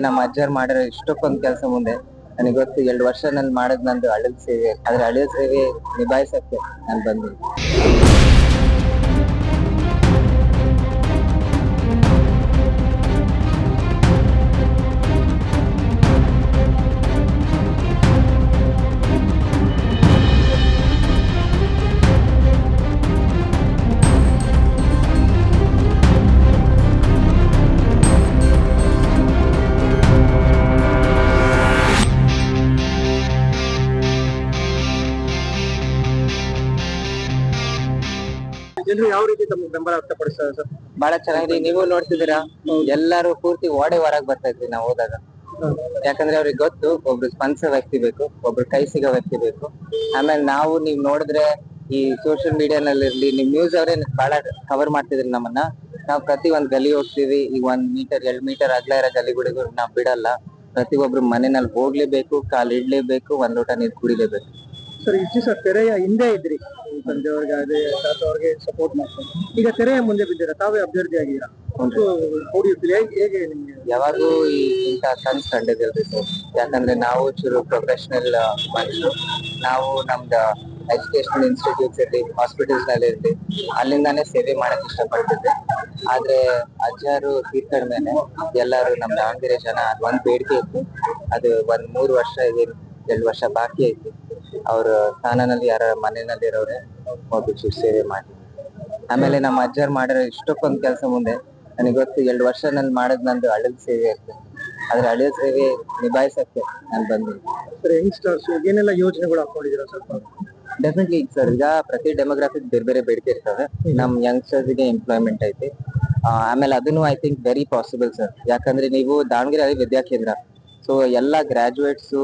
ನಮ್ಮ ಅಜ್ಜಾರ್ ಮಾಡಿರೋ ಇಷ್ಟಕ್ಕೊಂದು ಕೆಲಸ ಮುಂದೆ ನನಗೆ ಗೊತ್ತು. 2 ವರ್ಷ ನಾನು ಮಾಡೋದು ನಂದು ಅಳಿಲ್ ಸೇವೆ. ಆದ್ರೆ ಅಳಿಲ್ ಸೇವೆ ನಿಭಾಯಿಸಕ್ಕೆ ನಾನು ಬಂದು ಜನರು ಯಾವ ರೀತಿ ತಮ್ಮ ಬೆಂಬಲ ವ್ಯಕ್ತಪಡಿಸ್ತಾರೆ ಸರ್? ಬಹಳ ಚೆನ್ನಾಗಿದೆ. ನೀವು ನೋಡ್ತಿದ್ದೀರಾ, ಎಲ್ಲರೂ ಪೂರ್ತಿ ಓಡೆ ಹೊರಗ್ ಬರ್ತಾ ಇದ್ವಿ ನಾವು ಹೋದಾಗ. ಯಾಕಂದ್ರೆ ಅವ್ರಿಗೆ ಗೊತ್ತು, ಒಬ್ರು ಸ್ಪಂದಿಸೋ ವ್ಯಕ್ತಿ ಬೇಕು, ಒಬ್ರು ಕೈ ಸಿಗೋ ವ್ಯಕ್ತಿ ಬೇಕು. ಆಮೇಲೆ ನೀವ್ ನೋಡಿದ್ರೆ ಈ ಸೋಷಿಯಲ್ ಮೀಡಿಯಾನಲ್ಲಿ ಇರ್ಲಿ, ನಿಮ್ ನ್ಯೂಸ್ ಅವರೇ ಬಹಳ ಕವರ್ ಮಾಡ್ತಿದ್ರಿ ನಮ್ಮನ್ನ. ನಾವ್ ಪ್ರತಿ ಒಂದ್ ಗಲಿ ಹೋಗ್ತೀವಿ. ಈಗ 1 ಮೀಟರ್ 2 ಮೀಟರ್ ಅಗ್ಲ ಇರೋ ಗಲಿಗಳಿಗೂ ನಾವ್ ಬಿಡಲ್ಲ. ಪ್ರತಿಯೊಬ್ರು ಮನೆಯಲ್ಲಿ ಹೋಗ್ಲೇಬೇಕು, ಕಾಲ್ ಇಡ್ಲೇಬೇಕು, ಒಂದ್ ಲೋಟ ನೀರ್ ಕುಡಿಲೇಬೇಕು. ಸರ್, ಇಷ್ಟು ಸರ್ ತೆರೆಯ ಹಿಂದೆ ಇದ್ರಿ, ಸಂಜೆ ಅವ್ರಿಗೆ ಅದೇ ಅವ್ರಿಗೆ ಸಪೋರ್ಟ್ ಮಾಡ್ತಾರೆ. ಈಗ ತೆರೆಯ ಮುಂದೆ ಬಿದ್ದೀರಾ, ತಾವೇ ಅಭ್ಯರ್ಥಿ ಆಗಿದ್ದೀರಾ. ಹೇಗೆ ನಿಮ್ಗೆ? ಯಾವಾಗೂ ಇಂತ ಕನ್ಸ್ ಕಂಡಿದ್ದಿಲ್ರಿ ಸರ್. ಯಾಕಂದ್ರೆ ನಾವು ಚೂರು ಪ್ರೊಫೆಷನಲ್ ಮನುಷ್ಯರು. ನಾವು ನಮ್ದ ಎಜುಕೇಶನಲ್ ಇನ್ಸ್ಟಿಟ್ಯೂಟ್ಸ್ ಇರ್ಲಿ, ಹಾಸ್ಪಿಟಲ್ಸ್ ನಲ್ಲಿ ಇರ್ಲಿ, ಅಲ್ಲಿಂದಾನೇ ಸೇವೆ ಮಾಡಕ್ ಇಷ್ಟಪಡ್ತಿದ್ದೆ. ಆದ್ರೆ ಅಜ್ಜಾರು ತೀರ್ಕೊಂಡ್ಮೇಲೆ ಎಲ್ಲಾರು ನಮ್ ದಾವಣಗೆರೆ ಜನ ಒಂದ್ ಬೇಡಿಕೆ ಇತ್ತು. ಅದು 3 ವರ್ಷ ಇದೆ, 2 ವರ್ಷ ಬಾಕಿ ಐತಿ. ಅವ್ರ ಸ್ಥಾನದಲ್ಲಿ ಯಾರ ಮನೆಯಲ್ಲಿ ಇರೋರೆ ಹೋಗ್ಬಿಟ್ಟು ಸೇವೆ ಮಾಡಿ. ಆಮೇಲೆ ನಮ್ಮ ಅಜ್ಜಾರ್ ಮಾಡಿರೋ ಇಷ್ಟಕ್ಕೊಂದು ಕೆಲಸ ಮುಂದೆ ನನಗೆ ಗೊತ್ತು. 2 ವರ್ಷ ನಾನು ಮಾಡೋದು ನಂದು ಅಳಿಲ್ ಸೇವೆ ಇರ್ತದೆ. ಆದ್ರೆ ಅಳಿಲ್ ಸೇವೆ ನಿಭಾಯಿಸಕ್ಕೆ ನಾನು ಬಂದು ಯಂಗ್ಸ್ಟರ್ಸ್ ಏನೆಲ್ಲ ಯೋಜನೆಗಳು ಹಾಕೊಂಡಿದ್ದೀರಾ ಸ್ವಲ್ಪ? ಡೆಫಿನೆಟ್ಲಿ ಸರ್, ಈಗ ಪ್ರತಿ ಡೆಮೋಗ್ರಾಫಿಕ್ ಬೇರೆ ಬೇರೆ ಬೇಡಿಕೆ ಇರ್ತವೆ. ನಮ್ ಯಂಗ್ಸ್ಟರ್ಸ್ ಗೆ ಎಂಪ್ಲಾಯ್ಮೆಂಟ್ ಐತಿ. ಆಮೇಲೆ ಅದನ್ನು I think very possible sir. ಯಾಕಂದ್ರೆ ನೀವು ದಾವಣಗೆರೆ ವಿದ್ಯಾಕೇಂದ್ರ, ಸೊ ಎಲ್ಲಾ ಗ್ರಾಜುಯೇಟ್ಸ್,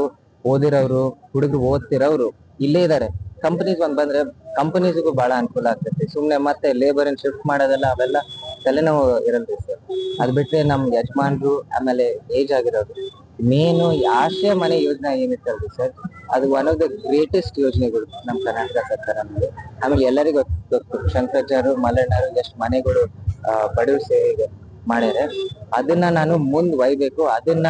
ಓದಿರೋರು, ಹುಡುಗರು ಓದ್ತಿರೋರು ಇಲ್ಲೇ ಇದಾರೆ. ಕಂಪನೀಸ್ ಬಂದ್ರೆ ಕಂಪನೀಸ್ಗೂ ಬಹಳ ಅನುಕೂಲ ಆಗ್ತೈತಿ. ಸುಮ್ನೆ ಮತ್ತೆ ಲೇಬರ್ ಅನ್ನು ಶಿಫ್ಟ್ ಮಾಡೋದೆಲ್ಲ ಅವೆಲ್ಲ ತಲೆನೋವು ಇರಲ್ರಿ ಸರ್. ಅದ್ ಬಿಟ್ರೆ ನಮ್ ಯಜಮಾನ್ರು, ಆಮೇಲೆ ಏಜ್ ಆಗಿರೋರು, ಮೇನು ಆಶ್ರಯ ಮನೆ ಯೋಜನೆ ಏನಿತ್ತಲ್ರಿ ಸರ್, ಅದು ಒನ್ ಆಫ್ ದ ಗ್ರೇಟೆಸ್ಟ್ ಯೋಜನೆಗಳು ನಮ್ ಕರ್ನಾಟಕ ಸರ್ಕಾರ. ಆಮೇಲೆ ಎಲ್ಲರಿಗೂ ಗೊತ್ತು, ಶಂಕರಾಚಾರ್ಯರು, ಮಲ್ಲಣ್ಣರು ಎಷ್ಟು ಮನೆಗಳು ಬಡವ್ರ ಸೇವೆಗೆ ಮಾಡ್ಯಾರೆ. ಅದನ್ನ ನಾನು ಮುಂದ್ ಒಯ್ಬೇಕು, ಅದನ್ನ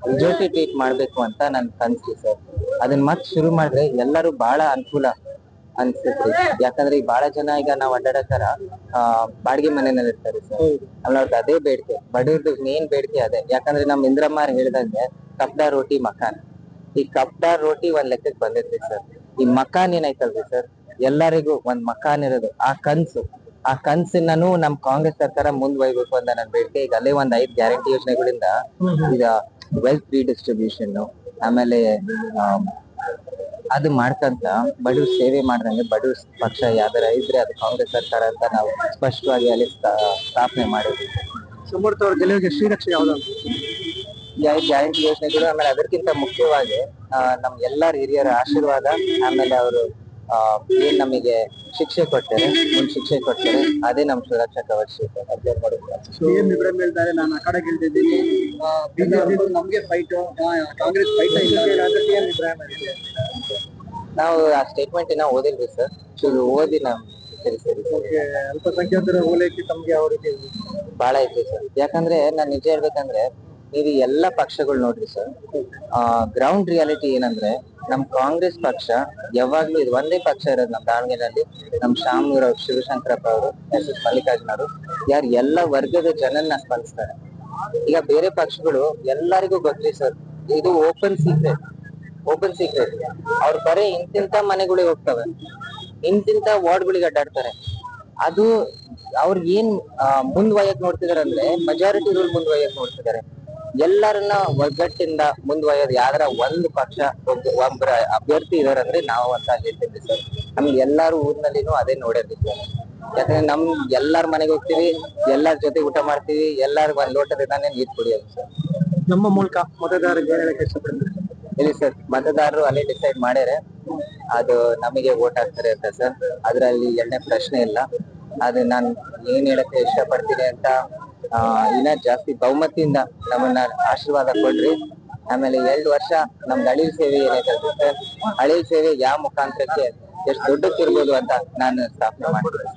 ರಿಜೋಟಿ ಟ್ರೀಟ್ ಮಾಡ್ಬೇಕು ಅಂತ ನನ್ ಕನ್ಸು ಸರ್. ಅದನ್ನ ಮತ್ ಶುರು ಮಾಡಿದ್ರೆ ಎಲ್ಲರೂ ಬಹಳ ಅನುಕೂಲ ಅನ್ಸ್ತೈತ್ರಿ. ಯಾಕಂದ್ರೆ ಈಗ ಬಹಳ ಜನ ಈಗ ನಾವ್ ಅಡ್ಡಾಡತ್ತಾರ ಬಾಡಿಗೆ ಮನೆಯಲ್ಲಿ ಇರ್ತಾರೆ ಸರ್. ಅವ್ರದ್ದು ಅದೇ ಬೇಡಿಕೆ, ಬಡವ್ರದ್ದು ಮೇನ್ ಬೇಡಿಕೆ ಅದೇ. ಯಾಕಂದ್ರೆ ನಮ್ ಇಂದ್ರಮ್ಮ ಹೇಳ್ದಂಗೆ ಕಪ್ಡಾ ರೋಟಿ ಮಕಾನ್. ಈ ಕಪ್ಡಾ ರೋಟಿ ಒಂದ್ ಲೆಕ್ಕಕ್ಕೆ ಬಂದಿರ್ತೀವಿ ಸರ್. ಈ ಮಕಾನ್ ಏನೈತಲ್ರಿ ಸರ್, ಎಲ್ಲರಿಗೂ ಒಂದ್ ಮಕಾನ್ ಇರೋದು ಆ ಕನ್ಸನ್ನು ನಮ್ ಕಾಂಗ್ರೆಸ್ ಸರ್ಕಾರ ಮುಂದ್ವಯ್ಬೇಕು ಅಂತ ನನ್ ಬೇಡಿಕೆ. ಈಗ ಅಲ್ಲೇ ಒಂದ್ 5 ಗ್ಯಾರಂಟಿ ಯೋಜನೆಗಳಿಂದ ಈಗ ವೆಲ್ತ್ ರೀಡಿಸ್ಟ್ರಿಬ್ಯೂಷನ್, ಆಮೇಲೆ ಅದು ಮಾಡ್ಕಂತ ಬಡವ್ರ ಸೇವೆ ಮಾಡ್ದಂಗೆ ಬಡವ್ರ ಪಕ್ಷ ಯಾವ್ದಾರ ಇದ್ರೆ ಅದು ಕಾಂಗ್ರೆಸ್ ಸರ್ಕಾರ ಅಂತ ನಾವು ಸ್ಪಷ್ಟವಾಗಿ ಅಲ್ಲಿ ಸ್ಥಾಪನೆ ಮಾಡಿದ್ವಿ. ಸಮರ್ಥ ಅವ್ರ ಗೆಲುವಿಗೆ ಶ್ರೀರಕ್ಷೆ ಯಾವ್ದು? ಗ್ಯಾರಂಟಿ ಯೋಜನೆಗಳು, ಆಮೇಲೆ ಅದಕ್ಕಿಂತ ಮುಖ್ಯವಾಗಿ ನಮ್ ಎಲ್ಲಾರ ಹಿರಿಯರ ಆಶೀರ್ವಾದ, ಆಮೇಲೆ ಅವರು ಏನ್ ನಮಗೆ ಶಿಕ್ಷೆ ಕೊಡ್ತಾರೆ, ಶಿಕ್ಷೆ ಕೊಡ್ತಾರೆ, ಅದೇ ನಮ್ ಸುರಕ್ಷಾ ಕವಚ. ಹೇಳ್ತಾರೆ, ನಾನು ಆ ಕಡೆ ಗೆಲ್ತಿದ್ದೀನಿ, ನಮ್ಗೆ ಫೈಟ್, ಕಾಂಗ್ರೆಸ್ ಫೈಟ್. ನಾವು ಆ ಸ್ಟೇಟ್ಮೆಂಟ್ ಇನ್ನ ಓದಿಲ್ರಿ ಸರ್, ಓದಿ ನಾವು ಅಲ್ಪಸಂಖ್ಯಾತರ ಓಲೈಕೆ ತಮ್ಗೆ ಯಾವ ರೀತಿ ಬಹಳ ಐತಿ ಸರ್. ಯಾಕಂದ್ರೆ ನಾನ್ ನಿಜ ಹೇಳ್ಬೇಕಂದ್ರೆ, ನೀವು ಎಲ್ಲಾ ಪಕ್ಷಗಳು ನೋಡ್ರಿ ಸರ್, ಗ್ರೌಂಡ್ ರಿಯಾಲಿಟಿ ಏನಂದ್ರೆ ನಮ್ ಕಾಂಗ್ರೆಸ್ ಪಕ್ಷ ಯಾವಾಗ್ಲೂ ಇದು ಒಂದೇ ಪಕ್ಷ ಇರೋದು ನಮ್ ದಾವಣಗೆರೆಯಲ್ಲಿ. ನಮ್ ಶಾಮನೂರ್ ಅವ್ರು, ಶಿವಶಂಕರಪ್ಪ ಅವರು, ಎಸ್ ಮಲ್ಲಿಕಾರ್ಜುನ ಅವರು, ಯಾರು ಎಲ್ಲಾ ವರ್ಗದ ಜನನ್ನ ಸ್ಪಂದಿಸ್ತಾರೆ. ಈಗ ಬೇರೆ ಪಕ್ಷಗಳು ಎಲ್ಲರಿಗೂ ಗೊತ್ತ್ರಿ ಸರ್, ಇದು ಓಪನ್ ಸೀಕ್ರೆಟ್. ಅವ್ರು ಬರೀ ಇಂತಿಂತ ಮನೆಗಳಿಗೆ ಹೋಗ್ತವೆ, ಇಂತಿಂತ ವಾರ್ಡ್ಗಳಿಗೆ ಅಡ್ಡಾಡ್ತಾರೆ. ಅದು ಅವ್ರಿಗೆ ಏನ್ ಮುಂದ್ವಯಕ್ ನೋಡ್ತಿದಾರೆ ಅಂದ್ರೆ ಮೆಜಾರಿಟಿ ರೂಲ್ ಮುಂದ್ವಯಕ್ ನೋಡ್ತಿದ್ದಾರೆ. ಎಲ್ಲರನ್ನ ಒಗ್ಗಟ್ಟಿಂದ ಮುಂದ್ವಯೋದು ಯಾವ್ದಾರ ಒಂದು ಪಕ್ಷ, ಒಬ್ಬರ ಅಭ್ಯರ್ಥಿ ಇದಾರಂದ್ರೆ ನಾವು ಅಂತ ಹೇಳ್ತಿದ್ವಿ ಸರ್. ನಮ್ಗೆ ಎಲ್ಲಾರು ಊರಿನಲ್ಲಿನೂ ಅದೇ ನೋಡಿರ್ತೀವಿ. ಯಾಕಂದ್ರೆ ನಮ್ ಎಲ್ಲಾರ ಮನೆಗೆ ಹೋಗ್ತೀವಿ, ಎಲ್ಲಾರ ಜೊತೆ ಊಟ ಮಾಡ್ತೀವಿ, ಎಲ್ಲಾರ್ಗು ಒಂದ್ ಲೋಟದಿಂದಾನೇ ನೀರ್ ಕುಡಿಯೋದು ಸರ್. ನಮ್ಮ ಮೂಲಕ ಮತದಾರರಿಗೆ ಏನ್ ಹೇಳಕ್ ಇಷ್ಟಪಡ್ತೀವಿ? ಇಲ್ಲಿ ಸರ್, ಮತದಾರರು ಅಲ್ಲೇ ಡಿಸೈಡ್ ಮಾಡ್ಯಾರೆ, ಅದು ನಮಗೆ ವೋಟ್ ಹಾಕ್ತಾರೆ ಅಂತ ಸರ್. ಅದ್ರಲ್ಲಿ ಎರಡನೇ ಪ್ರಶ್ನೆ ಇಲ್ಲ. ಅದು ನಾನ್ ಏನ್ ಹೇಳಕ್ಕೆ ಇಷ್ಟಪಡ್ತೀನಿ ಅಂತ, ಇನ್ನ ಜಾಸ್ತಿ ಬಹುಮತಿಯಿಂದ ನಮ್ಮನ್ನ ಆಶೀರ್ವಾದ ಕೊಡ್ರಿ. ಆಮೇಲೆ 2 ವರ್ಷ ನಮ್ದು ಅಳಿಲ್ ಸೇವೆ ಏನೈತೆ ಸರ್, ಅಳಿಲ್ ಸೇವೆ ಯಾವ ಮುಖಾಂತರಕ್ಕೆ ಎಷ್ಟು ದೊಡ್ಡಕ್ಕಿರ್ಬೋದು ಅಂತ ನಾನು ಸ್ಥಾಪನೆ ಮಾಡ್ತೀನಿ.